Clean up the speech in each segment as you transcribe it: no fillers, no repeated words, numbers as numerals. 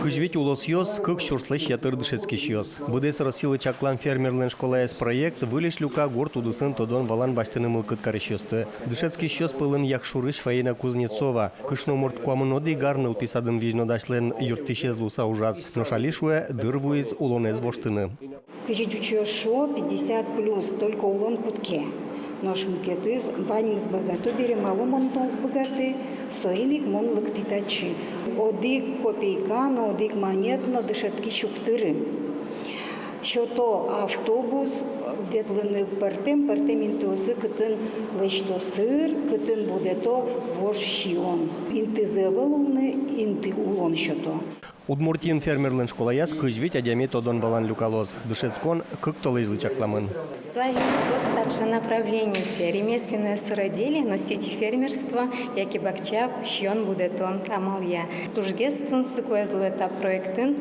Кыжвить улос йос, кык шурслыш ятыр дышецкий йос. Будес Россилы чаклан фермерлен школа эс проект вылеш люка гор тудысын тодон валан баштыны мылкыт карышёсты. Дышецкий йос пылын якшурыш Фаина Кузнецова. Кышно морт куамыноды гарныл писадын вижнодашлен юртишез луса ужаз. Но шалишуэ дырвуиз улонез воштыны. Кыжить учёшо 50+, только улон кутке. Нож мукетыз, банимыз богато берем, малым он богаты, соимик мон лыктитачи. Одик копейкано, одик монетно, дышатки чуктыры. Шото автобус, детлыны партем интусы, кытын лечто сыр, кытын будето вошщион. Инты зевелуны, инты улон шото. Удмуртин фермерлен школа яс кыжвить адями тодон валан люкалоз. Дышецкон кык толызлы чакламын. Сважинство старшее направление ремесленное сыроделие, но сети фермерства, яки бакчап, щен будетон камалия. Тужгестун сыкуэзлы этап проектын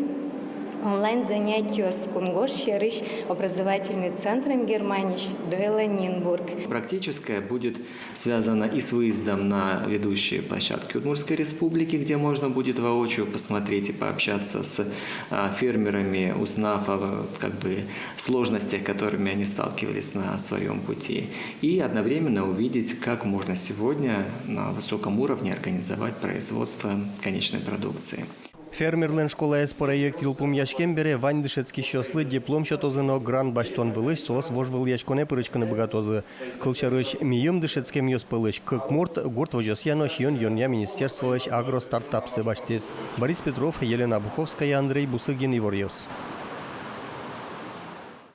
онлайн занятия с Кунгош, Щерыш, образовательный центр Германии, Дуэла Нинбург. Практическое будет связано и с выездом на ведущие площадки Удмуртской республики, где можно будет воочию посмотреть и пообщаться с фермерами, узнав о сложностях, которыми они сталкивались на своем пути. И одновременно увидеть, как можно сегодня на высоком уровне организовать производство конечной продукции. Фермерлен школа эс проект илпум яшкен бере вань дышецкий щослы диплом щотозыно гран баштон вылыш сос вожвыл яшконе пырычканы богатозы. Кылчарыч мием дышецкем йос пылыш. Кык мурт гурт вожосьяно щен йонья министерстволыш агро стартапсы баштес. Борис Петров, Елена Буховская, Андрей Бусыгин, Ивор Йос.